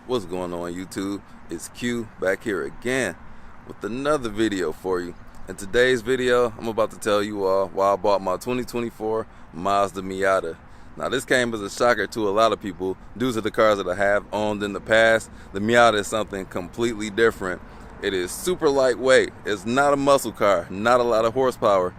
What's going on YouTube? It's Q back here again with another video for you. In today's video, I'm about to tell you all why I bought my 2024 Mazda Miata. Now this came as a shocker to a lot of people due to the cars that I have owned in the past. The Miata is something completely different. It is super lightweight. It's not a muscle car, not a lot of horsepower.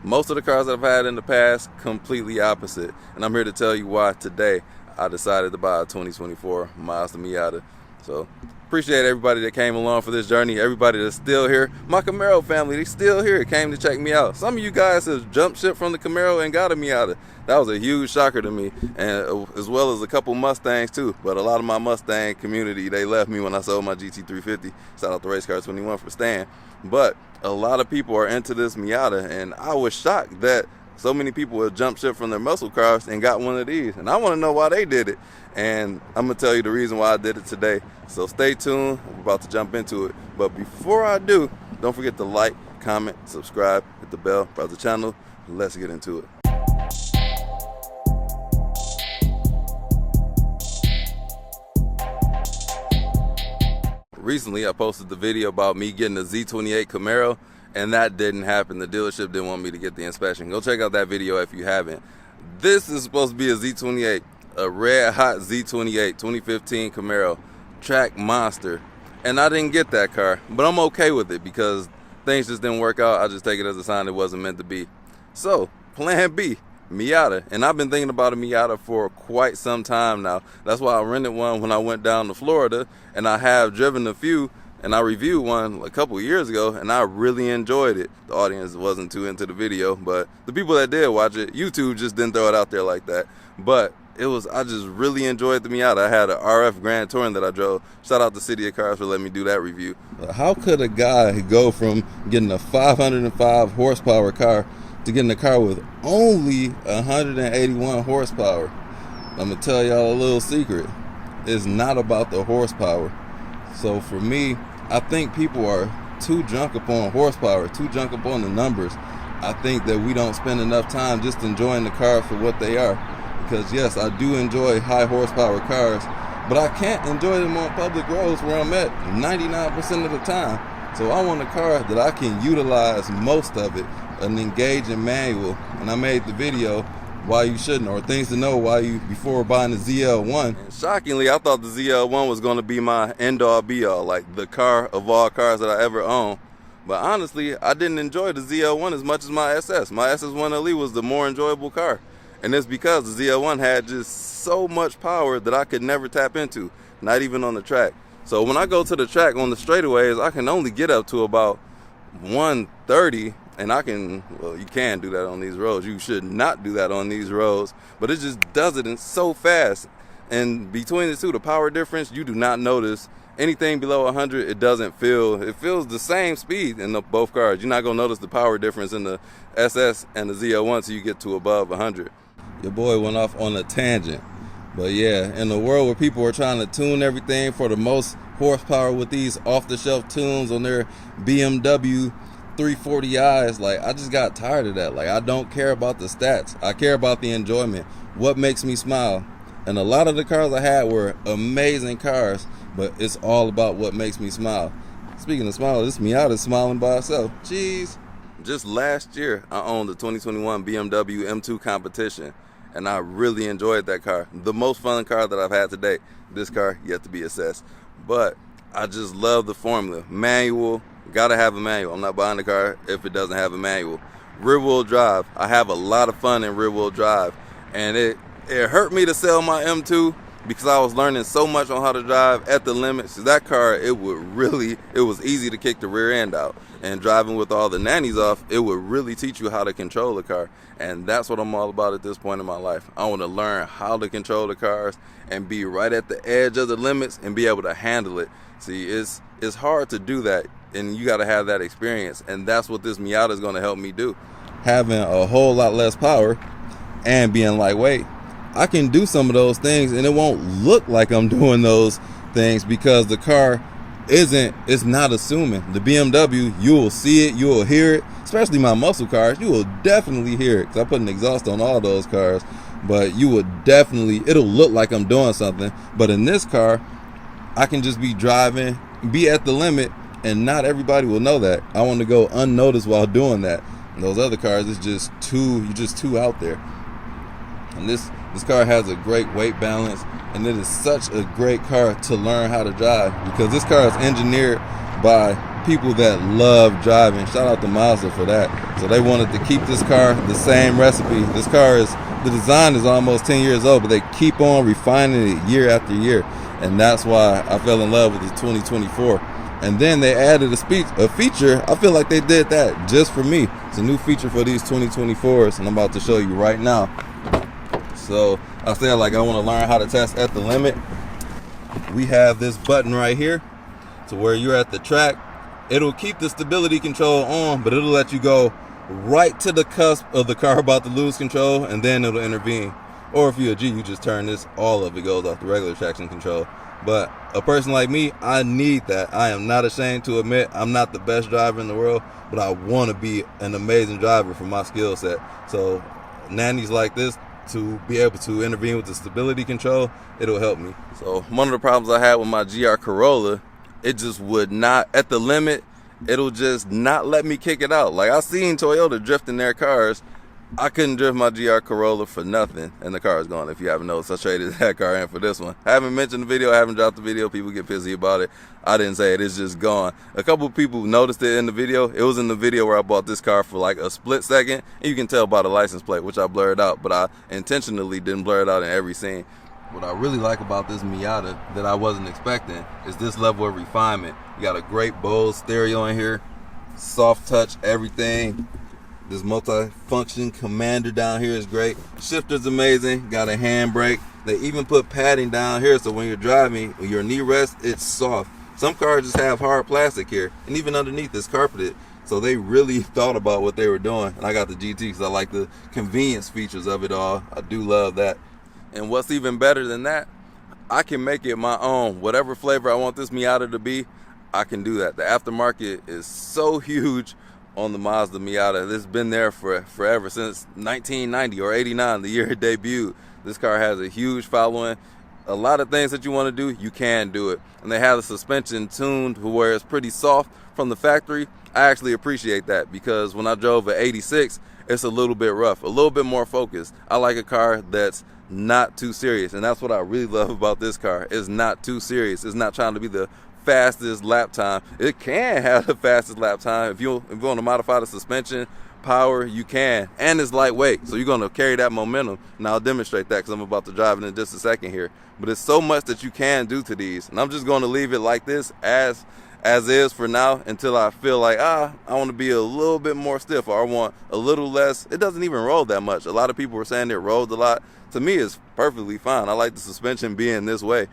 Most of the cars that I've had in the past, completely opposite. And I'm here to tell you why today I decided to buy a 2024 Mazda Miata. So appreciate everybody that came along for this journey, everybody that's still here. My Camaro family, they still here, came to check me out. Some of you guys have jumped ship from the Camaro and got a Miata. That was a huge shocker to me, and as well as a couple Mustangs too. But a lot of my Mustang community, they left me when I sold my GT350. Shout out to Race Car 21 for staying. But a lot of people are into this Miata, and I was shocked that so many people have jumped ship from their muscle cars and got one of these. And I want to know why they did it. And I'm going to tell you the reason why I did it today. So stay tuned. We're about to jump into it. But before I do, don't forget to like, comment, subscribe, hit the bell, browse the channel. Let's get into it. Recently, I posted the video about me getting a Z28 Camaro, and that didn't happen. The dealership didn't want me to get the inspection. Go check out that video if you haven't. This is supposed to be a Z28, a red hot Z28 2015 Camaro, track monster. And I didn't get that car, but I'm okay with it because things just didn't work out. I just take it as a sign it wasn't meant to be. So, plan B, Miata. And I've been thinking about a Miata for quite some time now. That's why I rented one when I went down to Florida, and I have driven a few. And I reviewed one a couple years ago, and I really enjoyed it. The audience wasn't too into the video, but the people that did watch it, YouTube just didn't throw it out there like that. But I just really enjoyed the Miata. I had an RF Grand Touring that I drove. Shout out to City of Cars for letting me do that review. How could a guy go from getting a 505 horsepower car to getting a car with only 181 horsepower? I'm gonna tell y'all a little secret. It's not about the horsepower. So for me, I think people are too drunk upon horsepower, too drunk upon the numbers. I think that we don't spend enough time just enjoying the cars for what they are. Because yes, I do enjoy high horsepower cars, but I can't enjoy them on public roads where I'm at 99% of the time. So I want a car that I can utilize most of it, an engaging manual. And I made the video why you shouldn't, or things to know why you before buying the ZL1. And shockingly, I thought the ZL1 was going to be my end-all be-all, like the car of all cars that I ever owned. But honestly, I didn't enjoy the ZL1 as much as my SS. My SS1LE was the more enjoyable car. And it's because the ZL1 had just so much power that I could never tap into, not even on the track. So when I go to the track on the straightaways, I can only get up to about 130. And you can do that on these roads. You should not do that on these roads, but it just does it so fast. And between the two, the power difference, you do not notice anything below 100. It feels the same speed in both cars. You're not gonna notice the power difference in the SS and the ZL1 until you get to above 100. Your boy went off on a tangent, but yeah, in a world where people are trying to tune everything for the most horsepower with these off-the-shelf tunes on their BMW 340i's, like I just got tired of that. Like I don't care about the stats. I care about the enjoyment. What makes me smile? And a lot of the cars I had were amazing cars, but it's all about what makes me smile. Speaking of smile, this Miata is smiling by itself. Jeez. Just last year, I owned the 2021 BMW M2 Competition, and I really enjoyed that car. The most fun car that I've had to date. This car yet to be assessed, but I just love the formula. Manual. Gotta have a manual. I'm not buying the car if it doesn't have a manual. Rear wheel drive. I have a lot of fun in rear wheel drive, and it hurt me to sell my M2 because I was learning so much on how to drive at the limits. That car, it was easy to kick the rear end out, and driving with all the nannies off, it would really teach you how to control the car. And that's what I'm all about at this point in my life. I want to learn how to control the cars and be right at the edge of the limits and be able to handle it. See, it's hard to do that, and you got to have that experience, and that's what this Miata is going to help me do. Having a whole lot less power and being lightweight, I can do some of those things, and it won't look like I'm doing those things because the car it's not assuming. The BMW, you will see it, you will hear it, especially my muscle cars. You will definitely hear it because I put an exhaust on all those cars, but you will definitely, it'll look like I'm doing something. But in this car, I can just be driving, be at the limit, and not everybody will know that. I want to go unnoticed while doing that. And those other cars, it's just you're just too out there. And this car has a great weight balance, and it is such a great car to learn how to drive, because this car is engineered by people that love driving. Shout out to Mazda for that. So they wanted to keep this car the same recipe. This car the design is almost 10 years old, but they keep on refining it year after year. And that's why I fell in love with the 2024. And then they added a feature. I feel like they did that just for me. It's a new feature for these 2024s, and I'm about to show you right now. So I said, like, I want to learn how to test at the limit. We have this button right here to where you're at the track. It'll keep the stability control on, but it'll let you go right to the cusp of the car about to lose control, and then it'll intervene. Or if you're a G, you just turn this, all of it goes off the regular traction control. But a person like me, I need that. I am not ashamed to admit I'm not the best driver in the world, but I want to be an amazing driver for my skill set. So nannies like this, to be able to intervene with the stability control, it'll help me. So one of the problems I had with my GR Corolla, it just would not, at the limit, it'll just not let me kick it out. Like, I seen Toyota drifting their cars. I couldn't drift my GR Corolla for nothing, and the car is gone. If you haven't noticed, I traded that car in for this one. I haven't mentioned the video, I haven't dropped the video. People get pissy about it. I didn't say it, it's just gone. A couple of people noticed it in the video. It was in the video where I bought this car for like a split second, and you can tell by the license plate, which I blurred out, but I intentionally didn't blur it out in every scene. What I really like about this Miata that I wasn't expecting is this level of refinement. You got a great Bose stereo in here, soft touch everything. This multi-function commander down here is great. Shifter's amazing. Got a handbrake. They even put padding down here, so when you're driving, when your knee rests, it's soft. Some cars just have hard plastic here, and even underneath it's carpeted. So they really thought about what they were doing. And I got the GT because I like the convenience features of it all. I do love that. And what's even better than that, I can make it my own. Whatever flavor I want this Miata to be, I can do that. The aftermarket is so huge on the Mazda Miata. It's been there for forever, since 1990 or 89, the year it debuted. This car has a huge following. A lot of things that you want to do, you can do it. And they have the suspension tuned to where it's pretty soft from the factory. I actually appreciate that, because when I drove an 86, it's a little bit rough, a little bit more focused. I like a car that's not too serious, and that's what I really love about this car. It's not too serious. It's not trying to be the fastest lap time. It can have the fastest lap time. If you want to modify the suspension power, you can, and it's lightweight, so you're going to carry that momentum. And I'll demonstrate that because I'm about to drive it in just a second here. But it's so much that you can do to these, and I'm just going to leave it like this as is for now, until I feel like I want to be a little bit more stiff, or I want a little less. It doesn't even roll that much. A lot of people were saying it rolled a lot. To me, it's perfectly fine. I like the suspension being this way.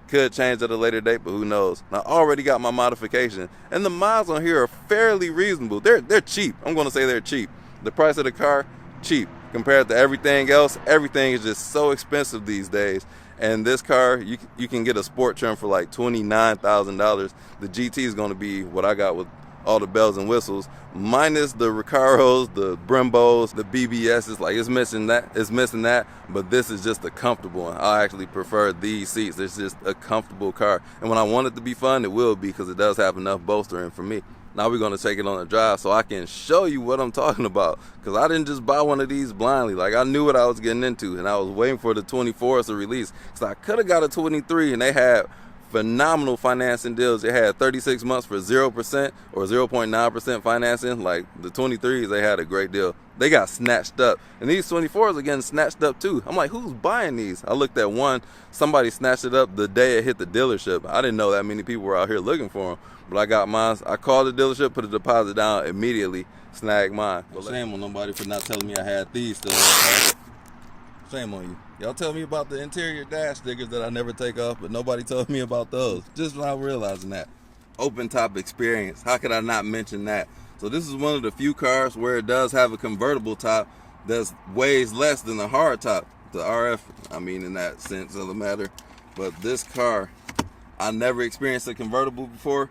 Could change at a later date, but who knows. And I already got my modification, and the miles on here are fairly reasonable. They're cheap. I'm going to say they're cheap. The price of the car, cheap. Compared to everything else, everything is just so expensive these days. And this car, you can get a sport trim for like $29,000. The GT is going to be what I got with all the bells and whistles, minus the Recaros, the Brembos, the BBSs. Like, it's missing that, but this is just a comfortable one. I actually prefer these seats. It's just a comfortable car, and when I want it to be fun, it will be, because it does have enough bolstering for me. Now we're going to take it on a drive so I can show you what I'm talking about, because I didn't just buy one of these blindly. Like, I knew what I was getting into, and I was waiting for the 24s to release, because I could have got a 23, and they had phenomenal financing deals. They had 36 months for 0% or 0.9% financing. Like, the 23s, they had a great deal. They got snatched up, and these 24s are getting snatched up too. I'm like, who's buying these? I looked at one, somebody snatched it up the day it hit the dealership. I didn't know that many people were out here looking for them, but I got mine. I called the dealership, put a deposit down, immediately snagged mine. Well, shame on nobody for not telling me I had these still. Shame on you. Y'all tell me about the interior dash stickers that I never take off, but nobody told me about those. Just now realizing that. Open top experience. How could I not mention that? So this is one of the few cars where it does have a convertible top that weighs less than the hard top. The RF, I mean, in that sense of the matter. But this car, I never experienced a convertible before.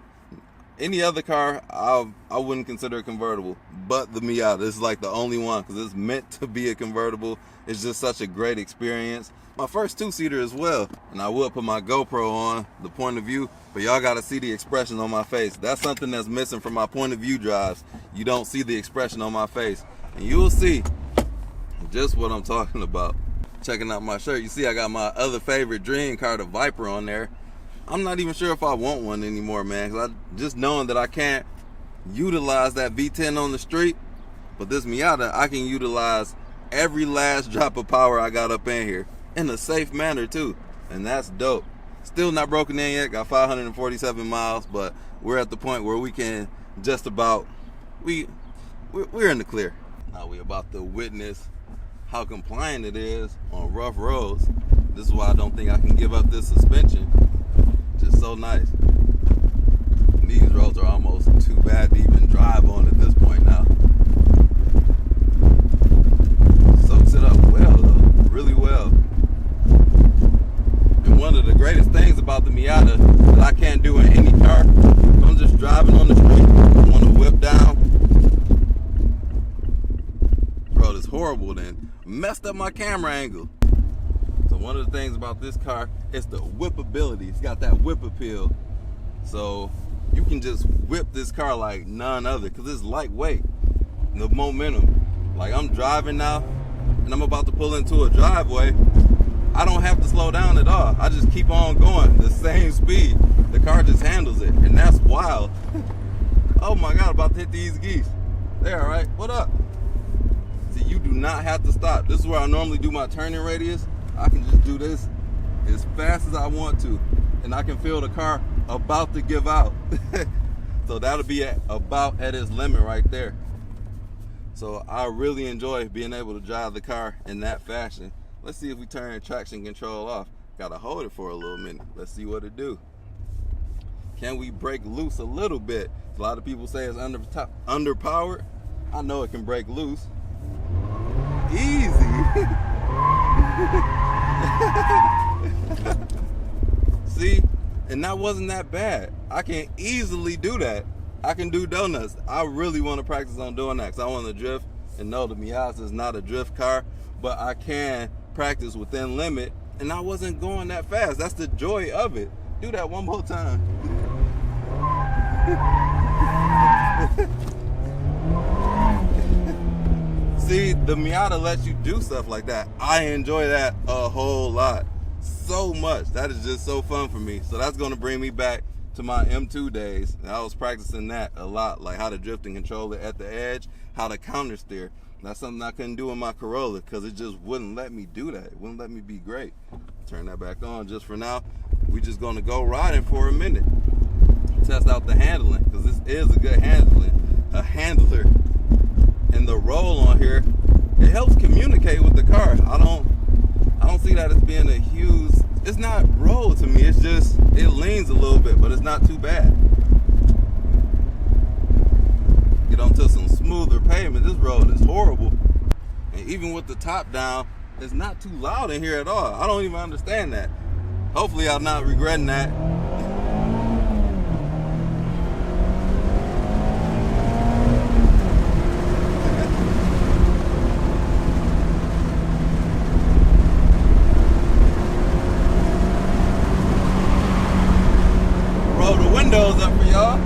Any other car, I wouldn't consider a convertible, but the Miata. This is like the only one, because it's meant to be a convertible. It's just such a great experience. my first two-seater as well. And I will put my GoPro on the point of view, but y'all gotta see the expression on my face. That's something that's missing from my point of view drives. You don't see the expression on my face. And you will see just what I'm talking about. Checking out my shirt, you see I got my other favorite dream car, the Viper, on there. I'm not even sure if I want one anymore, man, because just knowing that I can't utilize that V10 on the street, but this Miata, I can utilize every last drop of power I got up in here in a safe manner too, and that's dope. Still not broken in yet, got 547 miles, but we're at the point where we can just about, we're in the clear. Now we about to witness how compliant it is on rough roads. This is why I don't think I can give up this suspension. Just so nice. These roads are almost too bad to even drive on at this point now. Soaks it up well though, really well. And one of the greatest things about the Miata that I can't do in any car, if I'm just driving on the street, I want to whip down. Bro, it's horrible then. Messed up my camera angle. So one of the things about this car is the whippability. It's got that whip appeal. So you can just whip this car like none other because it's lightweight. The momentum. Like I'm driving now and I'm about to pull into a driveway. I don't have to slow down at all. I just keep on going the same speed. The car just handles it, and that's wild. Oh my God, about to hit these geese. They all right, what up? See, you do not have to stop. This is where I normally do my turning radius. I can just do this as fast as I want to, and I can feel the car about to give out. So that'll be about at its limit right there. So I really enjoy being able to drive the car in that fashion. Let's see if we turn traction control off. Gotta hold it for a little minute. Let's see what it do. Can we break loose a little bit? A lot of people say it's underpowered. I know it can break loose. Easy. See, and that wasn't that bad. I can easily do that. I can do donuts. I really want to practice on doing that because I want to drift, and know the Miata is not a drift car, but I can practice within limit, and I wasn't going that fast. That's the joy of it. Do that one more time. See, the Miata lets you do stuff like that. I enjoy that a whole lot. So much. That is just so fun for me. So that's going to bring me back to my M2 days. And I was practicing that a lot, like how to drift and control it at the edge, how to counter steer. That's something I couldn't do in my Corolla because it just wouldn't let me do that. It wouldn't let me be great. Turn that back on just for now. We're just going to go riding for a minute. Test out the handling because this is a good handler. And the roll on here, it helps communicate with the car. I don't see that as being a huge, it's not roll to me. It's just, it leans a little bit, but it's not too bad. Get onto some smoother pavement. This road is horrible. And even with the top down, it's not too loud in here at all. I don't even understand that. Hopefully I'm not regretting that. Roll the windows up for y'all.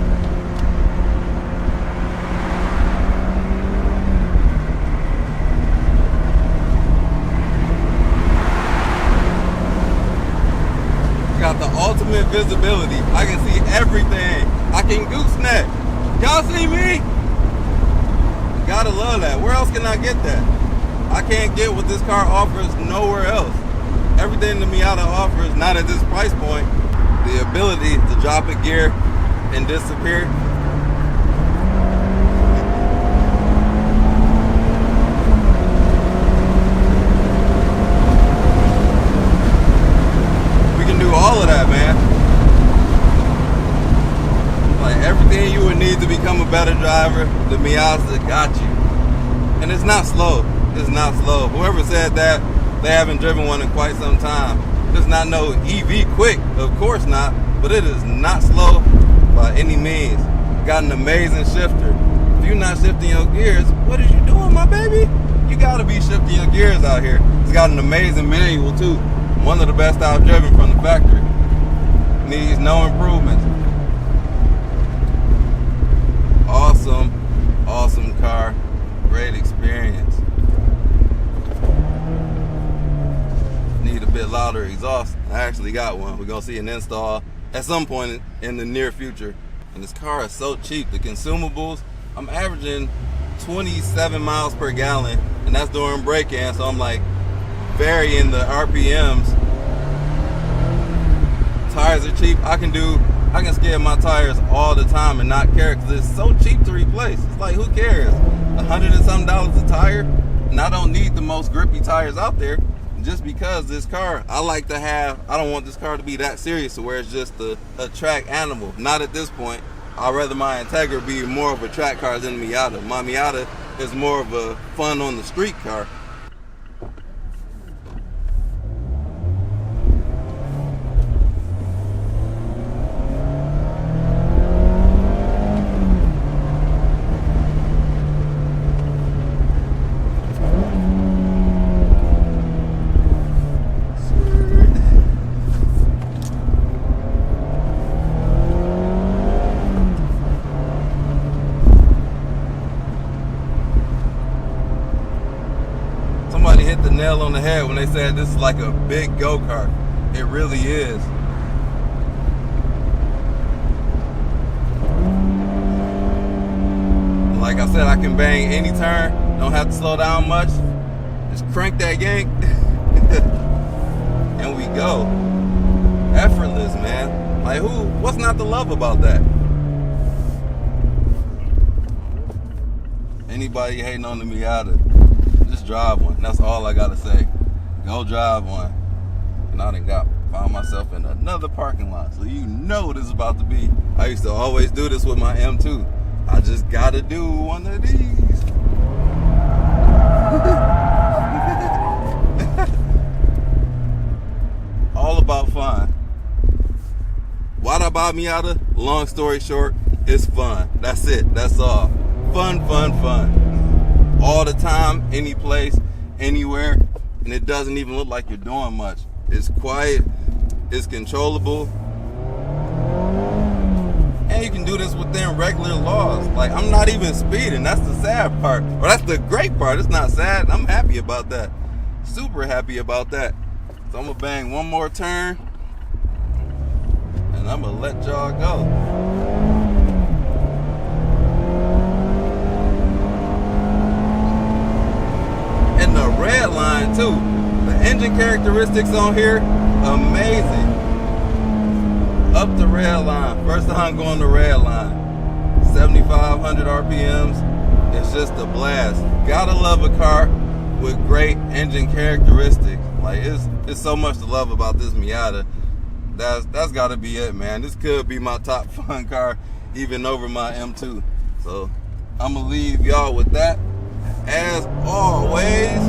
Got the ultimate visibility. I can see everything. I can gooseneck. Y'all see me? Gotta love that. Where else can I get that? I can't get what this car offers nowhere else. Everything the Miata offers, not at this price point. The ability to drop a gear and disappear. All of that, man. Like everything you would need to become a better driver, the Miata got you. And it's not slow. It's not slow. Whoever said that, they haven't driven one in quite some time. It's not no EV quick, of course not, but it is not slow by any means. Got an amazing shifter. If you're not shifting your gears, what are you doing, my baby? You gotta be shifting your gears out here. It's got an amazing manual too. One of the best I've driven from the factory. Needs no improvements. Awesome car. Great experience. Need a bit louder exhaust. I actually got one. We're gonna see an install at some point in the near future. And this car is so cheap. The consumables, I'm averaging 27 miles per gallon, and that's during break-in, so I'm like varying the RPMs. Tires are cheap. I can scale my tires all the time and not care because it's so cheap to replace. It's like, who cares? $100 and something a tire, and I don't need the most grippy tires out there. Just because this car, I don't want this car to be that serious to where it's just a track animal. Not at this point. I'd rather my Integra be more of a track car than Miata. My Miata is more of a fun on the street car. Somebody hit the nail on the head when they said this is like a big go-kart. It really is. Like I said, I can bang any turn, don't have to slow down much. Just crank that yank and we go. Effortless, man. Like, what's not to love about that? Anybody hating on the Miata, just drive one. That's all I gotta say. Go drive one. And I found myself in another parking lot. So you know what it's about to be. I used to always do this with my M2. I just gotta do one of these. All about fun. Why'd I buy Miata? Long story short, it's fun. That's it. That's all. Fun. All the time, any place, anywhere, and it doesn't even look like you're doing much. It's quiet, it's controllable, and you can do this within regular laws. Like, I'm not even speeding. That's the sad part, or that's the great part. It's not sad. I'm happy about that. Super happy about that. So I'm gonna bang one more turn, and I'm gonna let y'all go. And the red line too. The engine characteristics on here, amazing. Up the red line. First time going the red line. 7,500 RPMs. It's just a blast. Gotta love a car with great engine characteristics. Like, it's so much to love about this Miata. That's gotta be it, man. This could be my top fun car, even over my M2. So I'm gonna leave y'all with that. As always,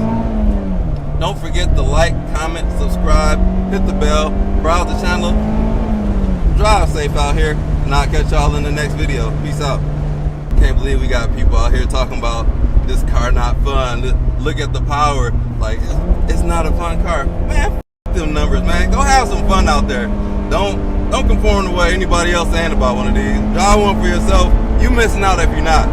don't forget to like, comment, subscribe, hit the bell, browse the channel. Drive safe out here, and I'll catch y'all in the next video. Peace out. Can't believe we got people out here talking about this car not fun. Look at the power. Like, it's not a fun car. Man, f them numbers, man. Go have some fun out there. Don't conform to what anybody else saying about one of these. Drive one for yourself. You missing out if you're not.